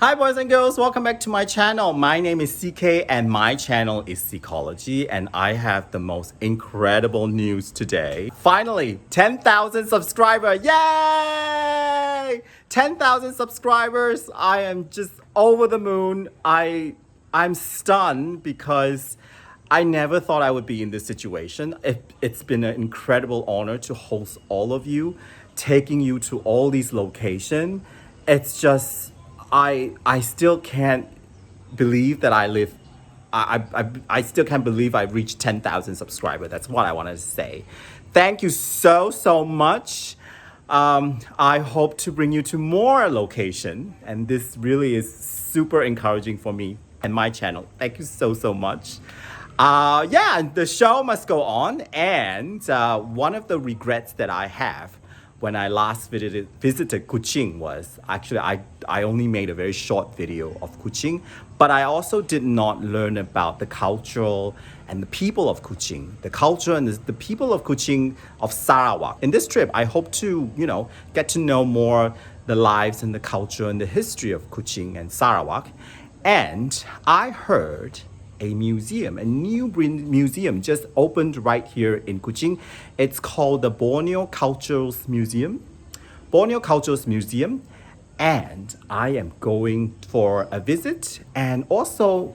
Hi boys and girls, welcome back to my channel. My name is CK and my channel is Psychology, and I have the most incredible news today. Finally, 10,000 subscribers. Yay! 10,000 subscribers. I am just over the moon. I'm stunned because I never thought I would be in this situation. It's been an incredible honor to host all of you, taking you to all these locations. It's just I still can't believe that I still can't believe I reached 10,000 subscribers. That's what I wanted to say. Thank you so much. I hope to bring you to more location, and this really is super encouraging for me and my channel. Thank you so much. Yeah, the show must go on, and one of the regrets that I have when I last visited Kuching was actually I only made a very short video of Kuching, but I also did not learn about the cultural and the people of Kuching, the culture and the people of Kuching of Sarawak. In this trip, I hope to, get to know more the lives and the culture and the history of Kuching and Sarawak. And I heard a museum, a new museum just opened right here in Kuching. It's called the Borneo Cultures Museum. Borneo Cultures Museum. And I am going for a visit, and also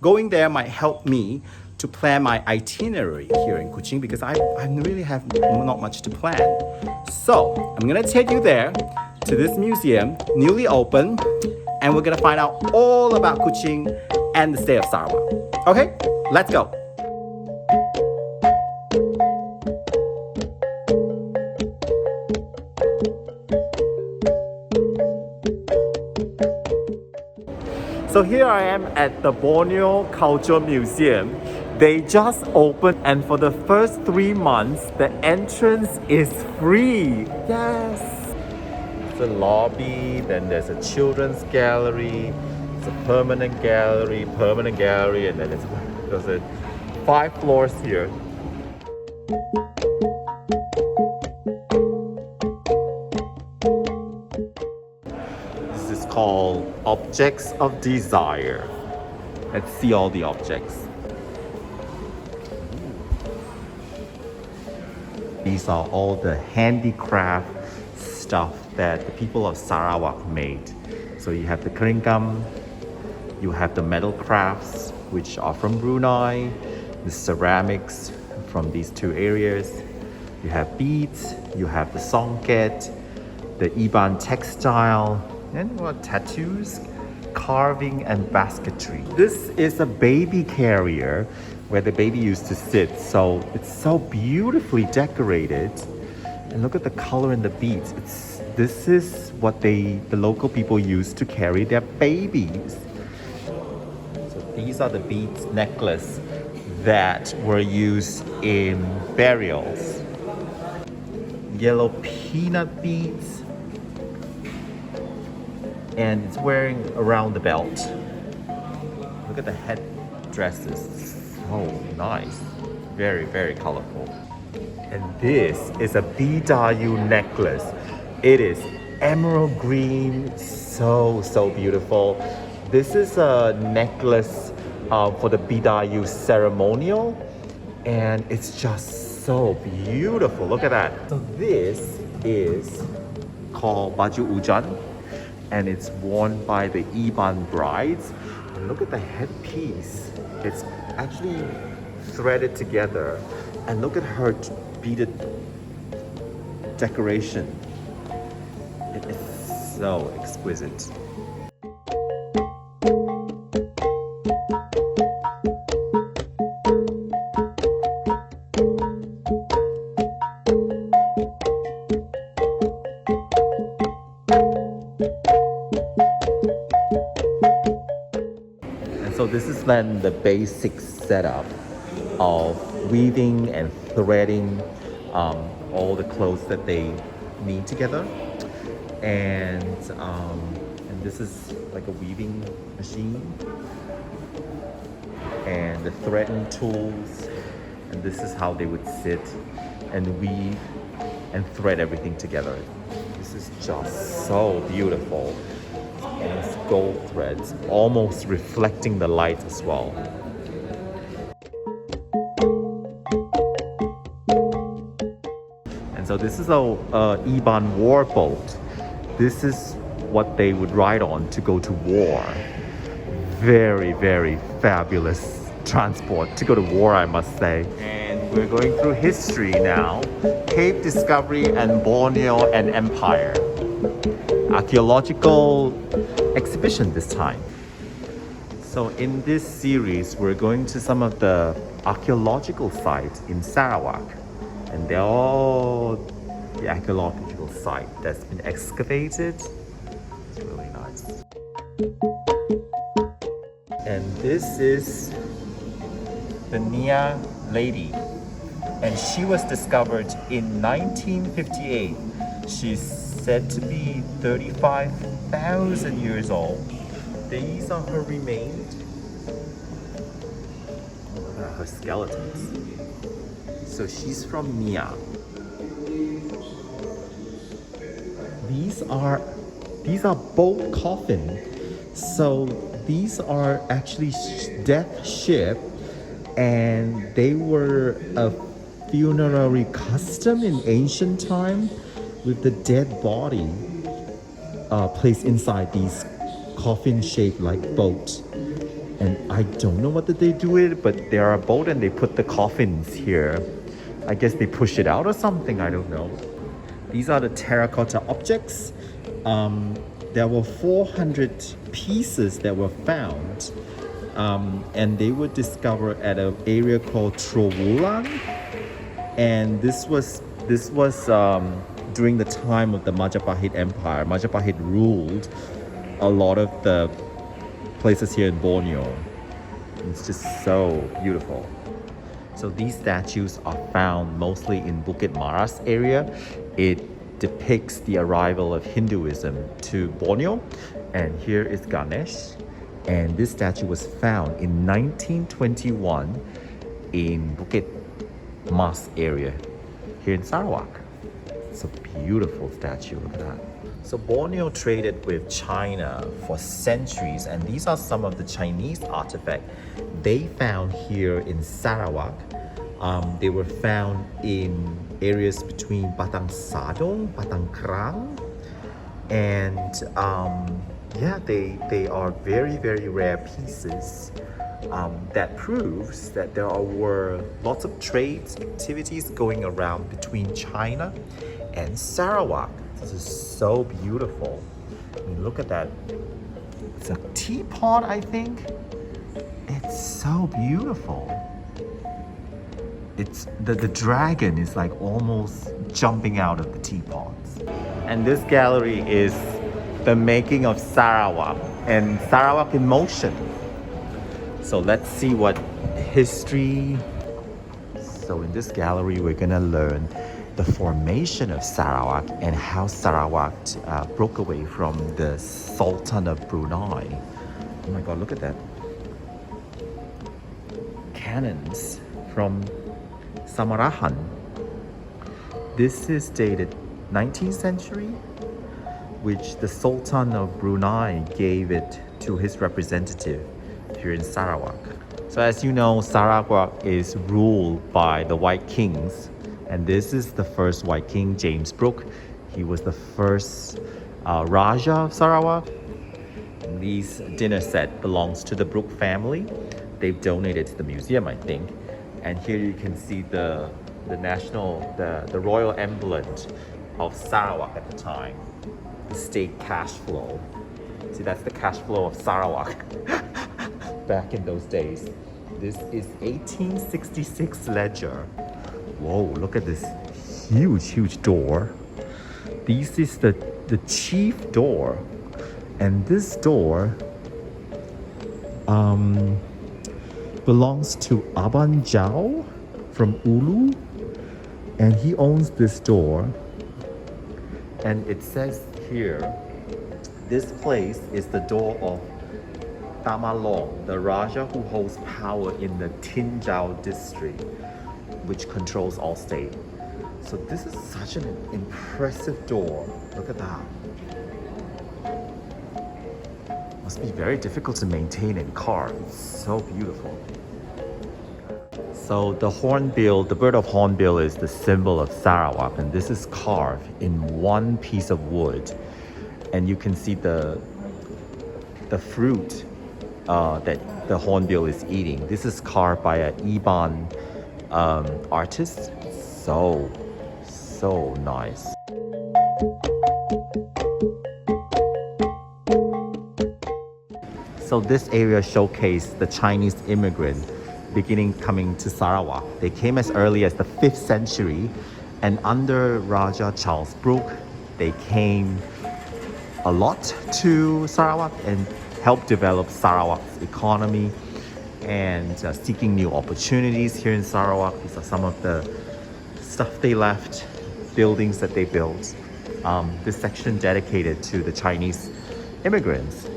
going there might help me to plan my itinerary here in Kuching, because I really have not much to plan. So I'm gonna take you there to this museum, newly opened, and we're gonna find out all about Kuching and the state of Sarawak. Okay, let's go. So here I am at the Borneo Culture Museum. They just opened, and for the first 3 months, the entrance is free. Yes! It's a lobby, then there's a children's gallery, it's a permanent gallery, and then there's 5 floors here. This is called Objects of Desire. Let's see all the objects. These are all the handicraft stuff that the people of Sarawak made. So you have the keringam, you have the metal crafts, which are from Brunei, the ceramics from these 2 areas. You have beads, you have the songket, the Iban textile, and tattoos, carving, and basketry. This is a baby carrier where the baby used to sit. So it's so beautifully decorated. And look at the color in the beads. This is what the local people use to carry their babies. So these are the beads necklace that were used in burials. Yellow peanut beads, and it's wearing around the belt. Look at the headdresses, so nice, very colorful. And this is a Bidayu necklace. It is emerald green, so beautiful. This is a necklace for the Bidayu ceremonial, and it's just so beautiful. Look at that. So this is called Baju Ujan, and it's worn by the Iban brides. And look at the headpiece. It's actually threaded together, and look at her beaded decoration. It is so exquisite. And so this is then the basic setup of weaving and threading all the clothes that they need together, and this is like a weaving machine, and the threading tools, and this is how they would sit and weave and thread everything together. This is just so beautiful, and it's gold threads, almost reflecting the light as well. And so this is a Iban war boat. This is what they would ride on to go to war. Very, very fabulous transport to go to war, I must say. And we're going through history now. Cape Discovery and Borneo and Empire. Archaeological exhibition this time. So in this series, we're going to some of the archaeological sites in Sarawak. And they're all the archaeological site that's been excavated. It's really nice. And this is the Nia lady. And she was discovered in 1958. She's said to be 35,000 years old. These are her remains. Look at her skeletons. So she's from Nia. These are boat coffins. So these are actually death ship, and they were a funerary custom in ancient time, with the dead body placed inside these coffin-shaped like boats. And I don't know what did they do with it, but they are a boat and they put the coffins here. I guess they push it out or something, I don't know. These are the terracotta objects. There were 400 pieces that were found, and they were discovered at an area called Trowulan. And this was during the time of the Majapahit Empire. Majapahit ruled a lot of the places here in Borneo. It's just so beautiful. So these statues are found mostly in Bukit Maras area. It depicts the arrival of Hinduism to Borneo. And here is Ganesh. And this statue was found in 1921 in Bukit Mas area here in Sarawak. It's a beautiful statue, look at that. So Borneo traded with China for centuries, and these are some of the Chinese artifacts they found here in Sarawak. They were found in areas between Batang Sadong, Batang Krang, and yeah, they are very, very rare pieces. That proves that there were lots of trade activities going around between China and Sarawak. This is so beautiful. I mean, look at that. It's a teapot, I think. It's so beautiful. It's the dragon is like almost jumping out of the teapots. And this gallery is the making of Sarawak and Sarawak in motion. So let's see what history. So in this gallery, we're gonna learn the formation of Sarawak and how Sarawak broke away from the Sultan of Brunei. Oh my God, look at that. Cannons from Samarahan. This is dated 19th century, which the Sultan of Brunei gave it to his representative here in Sarawak. So as you know, Sarawak is ruled by the White Kings, and this is the first White King, James Brooke. He was the first Raja of Sarawak. And these dinner set belongs to the Brooke family. They've donated to the museum, I think. And here you can see the royal emblem of Sarawak at the time. The state cash flow. See, that's the cash flow of Sarawak back in those days. This is 1866 ledger. Whoa, look at this huge door. This is the chief door. And this door belongs to Aban Jao from Ulu. And he owns this door. And it says here, this place is the door of Tamalong, the Raja who holds power in the Tinjau district, which controls all state. So this is such an impressive door. Look at that. Must be very difficult to maintain and carve. It's so beautiful. So the hornbill, the bird of hornbill is the symbol of Sarawak, and this is carved in one piece of wood. And you can see the fruit that the hornbill is eating. This is carved by an Iban artist. So nice. So this area showcased the Chinese immigrant beginning coming to Sarawak. They came as early as the 5th century, and under Raja Charles Brooke, they came a lot to Sarawak and helped develop Sarawak's economy and seeking new opportunities here in Sarawak. These are some of the stuff they left, buildings that they built. This section dedicated to the Chinese immigrants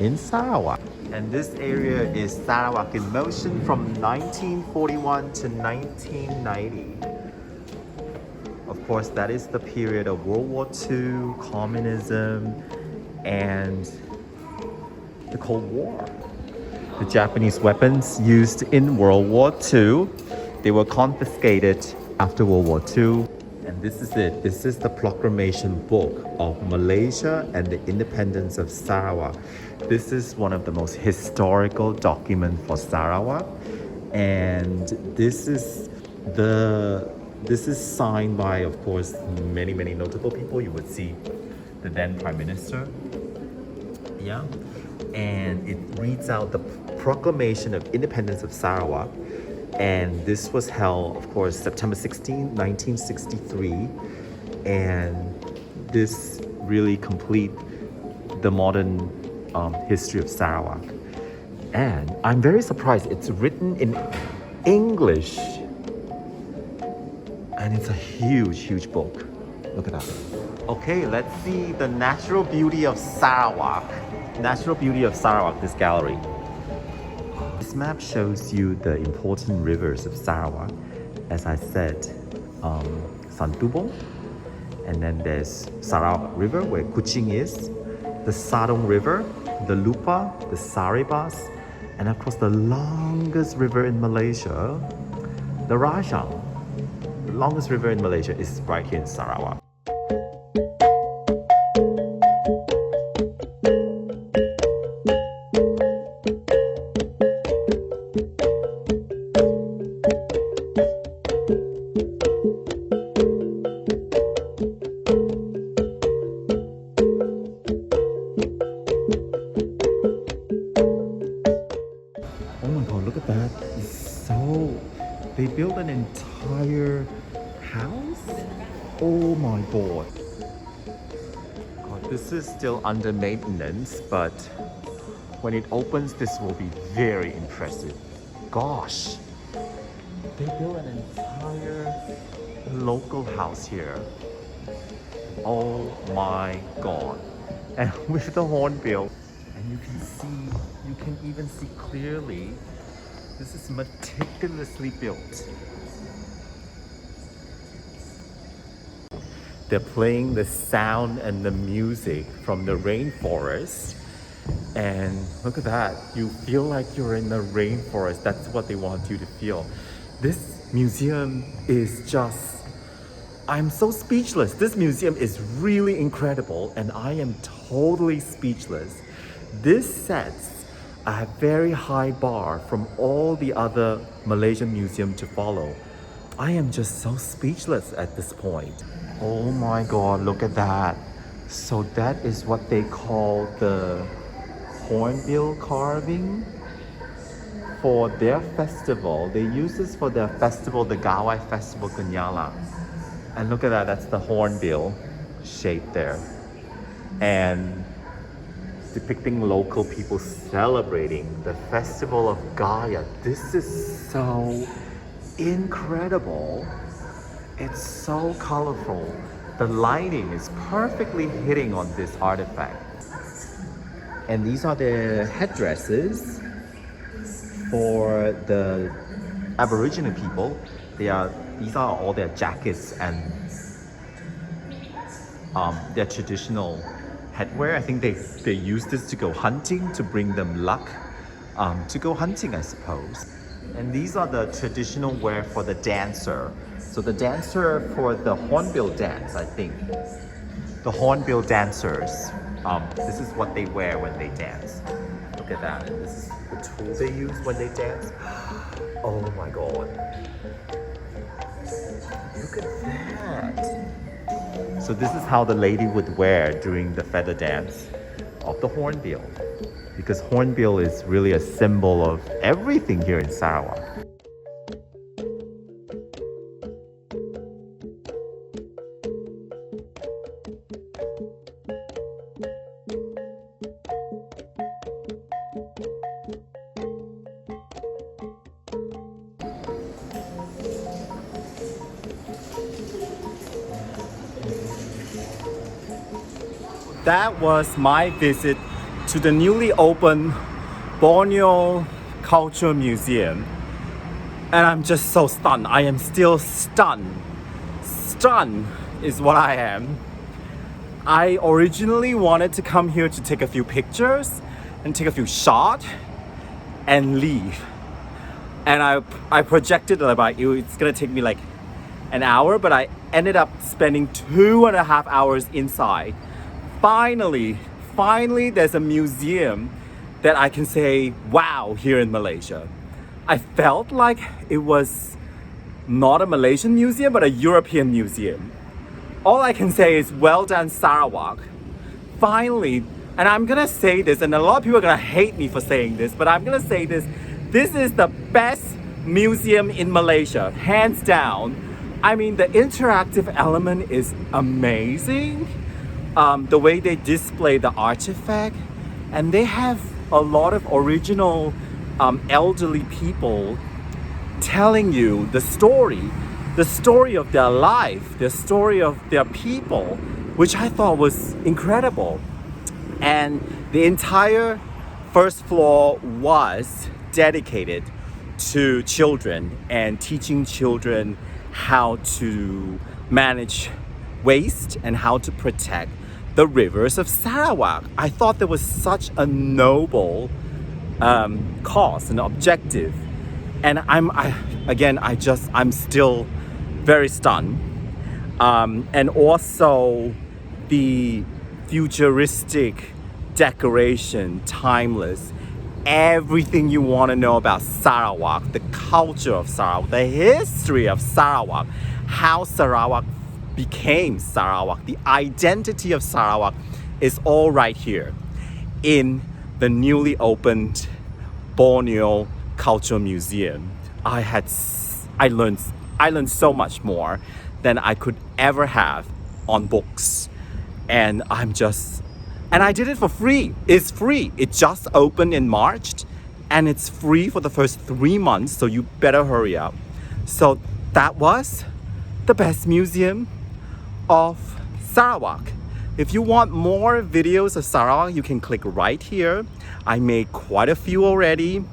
in Sarawak. And this area is Sarawak in motion from 1941 to 1990. Of course, that is the period of World War II, communism, and the Cold War. The Japanese weapons used in World War II, they were confiscated after World War II. And this is it. This is the Proclamation book of Malaysia and the independence of Sarawak. This is one of the most historical documents for Sarawak. And this is signed by, of course, many notable people. You would see the then Prime Minister. Yeah. And it reads out the Proclamation of Independence of Sarawak. And this was held, of course, September 16, 1963. And this really complete the modern history of Sarawak. And I'm very surprised. It's written in English. And it's a huge book. Look at that. Okay, let's see the natural beauty of Sarawak. Natural beauty of Sarawak, this gallery. This map shows you the important rivers of Sarawak. As I said, Santubong, and then there's Sarawak River where Kuching is, the Sadong River, the Lupa, the Saribas, and of course the longest river in Malaysia, the Rajang. The longest river in Malaysia is right here in Sarawak. Oh my god, look at that. They built an entire house? Oh my god. This is still under maintenance, but when it opens, this will be very impressive. Gosh, they built an entire local house here. Oh my god. And with the hornbill, and you can even see clearly, this is meticulously built. They're playing the sound and the music from the rainforest. And look at that. You feel like you're in the rainforest. That's what they want you to feel. This museum is just... I'm so speechless. This museum is really incredible and I am totally speechless. This sets a very high bar from all the other Malaysian museums to follow. I am just so speechless at this point. Oh my god, look at that. So that is what they call the Hornbill Carving for their festival. They use this for their festival, the Gawai Festival Kenyala. And look at that, that's the hornbill shape there. And depicting local people celebrating the festival of Gaia. This is so incredible. It's so colorful. The lighting is perfectly hitting on this artifact. And these are the headdresses for the Aboriginal people. These are all their jackets and their traditional headwear. I think they use this to go hunting, to bring them luck, to go hunting, I suppose. And these are the traditional wear for the dancer. So the dancer for the Hornbill Dance, I think. The Hornbill dancers, this is what they wear when they dance. Look at that. This is the tool they use when they dance. Oh my god. Look at that. So this is how the lady would wear during the feather dance of the Hornbill. Because Hornbill is really a symbol of everything here in Sarawak. That was my visit to the newly opened Borneo Culture Museum. And I'm just so stunned. I am still stunned. Stunned is what I am. I originally wanted to come here to take a few pictures and take a few shots and leave. And I projected about it's gonna take me like an hour, but I ended up spending 2.5 hours inside. Finally, there's a museum that I can say, wow, here in Malaysia. I felt like it was not a Malaysian museum, but a European museum. All I can say is, well done, Sarawak. Finally, and I'm gonna say this, and a lot of people are gonna hate me for saying this, but I'm gonna say this. This is the best museum in Malaysia, hands down. I mean, the interactive element is amazing. The way they display the artifact, and they have a lot of original elderly people telling you the story of their life, the story of their people, which I thought was incredible. And the entire first floor was dedicated to children and teaching children how to manage waste and how to protect the rivers of Sarawak. I thought there was such a noble cause and objective, and I'm still very stunned. And also the futuristic decoration, timeless, everything you want to know about Sarawak, the culture of Sarawak, the history of Sarawak, how Sarawak became Sarawak, the identity of Sarawak is all right here in the newly opened Borneo Cultural Museum. I learned so much more than I could ever have on books, and I did it for free. It's free. It just opened in March, and it's free for the first 3 months, so you better hurry up. So that was the best museum of Sarawak. If you want more videos of Sarawak, you can click right here. I made quite a few already,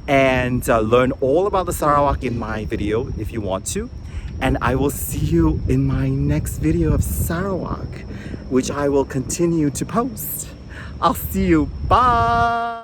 and learn all about the Sarawak in my video if you want to. And I will see you in my next video of Sarawak, which I will continue to post. I'll see you. Bye.